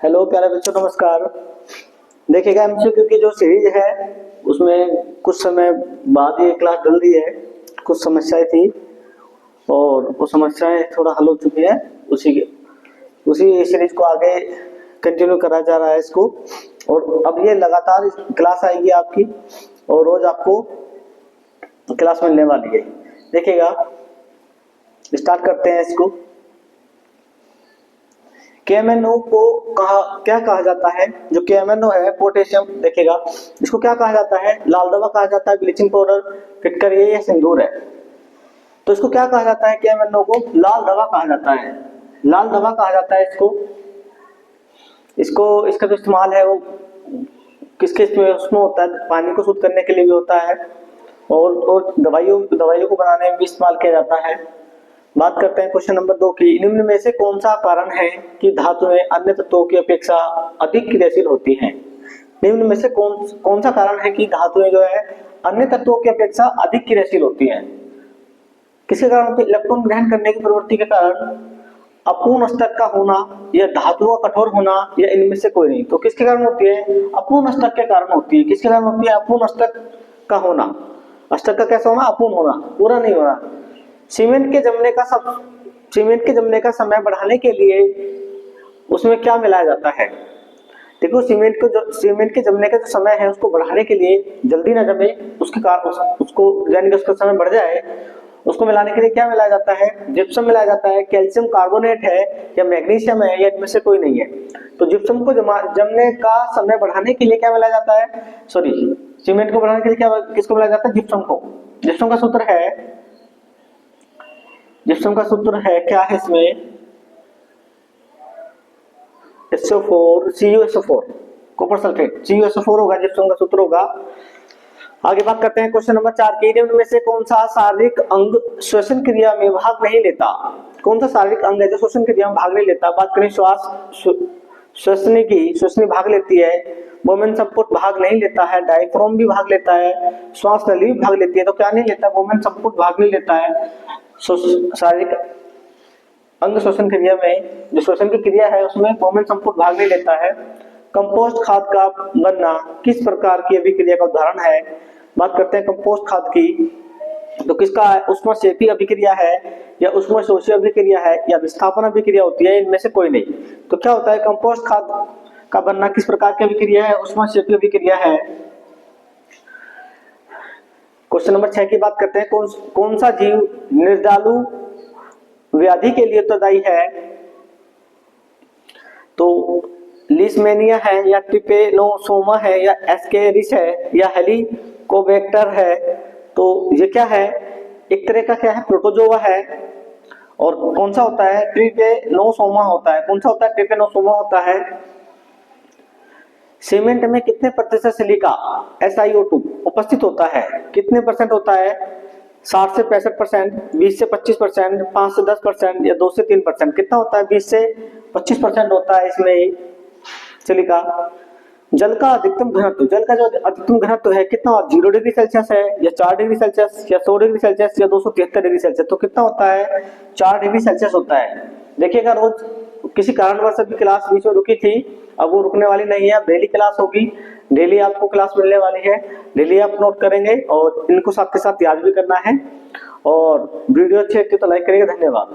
Hello प्यारे बच्चों, नमस्कार। देखिएगा, एमसीक्यू की जो सीरीज है उसमें कुछ समय बाद ये क्लास डल रही है। कुछ समस्याएं थी और वो समस्याएं थोड़ा हल हो चुकी है। उसी सीरीज को आगे कंटिन्यू करा जा रहा है इसको। और अब ये लगातार क्लास आएगी आपकी और रोज आपको क्लास मिलने वाली है। देखिएगा, स्टार्ट करते हैं इसको। केएमएनओ को क्या कहा जाता है? जो केएमएनओ है, पोटेशियम, देखिएगा इसको क्या कहा जाता है? लाल दवा कहा जाता है, ब्लीचिंग पाउडर, फिटकर या सिंदूर है। तो इसको क्या कहा जाता है? केएमएनओ को लाल दवा कहा जाता है। लाल दवा कहा जाता है इसको इसका जो इस्तेमाल है वो किसके उसमें होता है? पानी को शुद्ध करने के लिए भी होता है और दवाइयों को बनाने में भी इस्तेमाल किया जाता है। बात करते हैं क्वेश्चन नंबर 2 की। निम्न में से कौन सा कारण है कि धातुएं अन्य तत्वों की अपेक्षा अधिक क्रियाशील होती हैं? निम्न में से कौन सा कारण है कि धातुएं जो है अन्य तत्वों की अपेक्षा अधिक क्रियाशील होती हैं? किसके कारण होती है? इलेक्ट्रॉन ग्रहण करने की प्रवृत्ति के कारण, अपूर्ण स्टक का होना, या धातुओं का कठोर होना, या इनमें से कोई नहीं। तो किसके कारण होती है? अपूर्ण स्टक के कारण होती है। किसके कारण होती है? अपूर्ण स्टक का होना। स्टक का कैसा होना? अपूर्ण होना, पूरा नहीं होना। सीमेंट के जमने का समय बढ़ाने के लिए उसमें क्या मिलाया जाता है? देखो, सीमेंट के जमने का जो समय है उसको बढ़ाने के लिए, जल्दी ना जमे उसके कारण, उसको यानी कि उसका समय बढ़ जाए, उसको मिलाने के लिए क्या मिलाया जाता है? जिप्सम मिलाया जाता है, कैल्शियम कार्बोनेट है, या मैग्नीशियम है, या इनमें से कोई नहीं है। तो जिप्सम को जमने का समय बढ़ाने के लिए क्या मिलाया जाता है? सीमेंट को बढ़ाने के लिए किसको मिलाया जाता है? जिप्सम को। जिप्सम का सूत्र है क्या है इसमें? SO4 CuSO4, copper sulphate, CuSO4 होगा, जिप्सम का सूत्र होगा। आगे बात करते हैं क्वेश्चन नंबर 4 की। निम्न में से कौन सा शारीरिक अंग श्वसन क्रिया में भाग नहीं लेता? कौन सा शारीरिक अंग है जो श्वसन क्रिया में भाग नहीं लेता? बात करें श्वसनी भाग लेती है, वोमेन संपुट भाग नहीं लेता है, डायफ्राम भी भाग लेता है, श्वास नली भी भाग लेती है। तो क्या नहीं लेता? वोमेन संपुट भाग नहीं लेता है। शारीरिक अंग श्वसन क्रिया में, जो श्वसन की क्रिया है उसमें वोमेन संपुट भाग नहीं लेता है। कंपोस्ट खाद का बनना किस प्रकार की अभिक्रिया का उदाहरण है? बात करते हैं कंपोस्ट खाद की। तो किसका है? ऊष्मक्षेपी अभिक्रिया है, या ऊष्मशोषी अभिक्रिया है, या विस्थापन अभिक्रिया होती है, इनमें से कोई नहीं। तो क्या होता है? कंपोस्ट खाद का बनना किस प्रकार की अभिक्रिया है? ऊष्मक्षेपी अभिक्रिया है। क्वेश्चन नंबर 6 की बात करते हैं। कौन सा जीव निर्जालु व्याधि के लिए उत्तरदायी है? तो लीशमैनिया है, या ट्रिपेनोसोमा है, या एस्केरिस है, या हेलिकोबैक्टर है। तो ये क्या है? एक तरह का क्या है? प्रोटोजोआ है। और कौन सा होता है? ट्रिपेनोसोमा होता है। कौन सा होता है? ट्रिपेनोसोमा होता है। सीमेंट में कितने प्रतिशत सिलिका SiO2 उपस्थित होता है? कितने परसेंट होता है? 60 से 65%, 20 से 25%, 5 से 10%, या 2 से 3%। कितना होता है? 20 से 25% होता है इसमें सिलिका। जल का अधिकतम घनत्व, जल का जो अधिकतम घनत्व है कितना? 0 डिग्री सेल्सियस है, या 4 डिग्री सेल्सियस, या 100 डिग्री सेल्सियस, या 273 डिग्री सेल्सियस। तो कितना होता है? 4 डिग्री सेल्सियस होता है। देखिएगा, रोज किसी कारणवश अभी क्लास बीच में रुकी थी, अब वो रुकने वाली नहीं है। अब डेली क्लास होगी, डेली आपको क्लास मिलने वाली है। डेली आप नोट करेंगे और इनको साथ के साथ याद भी करना है। और वीडियो अच्छी लगती है तो लाइक करिएगा। धन्यवाद।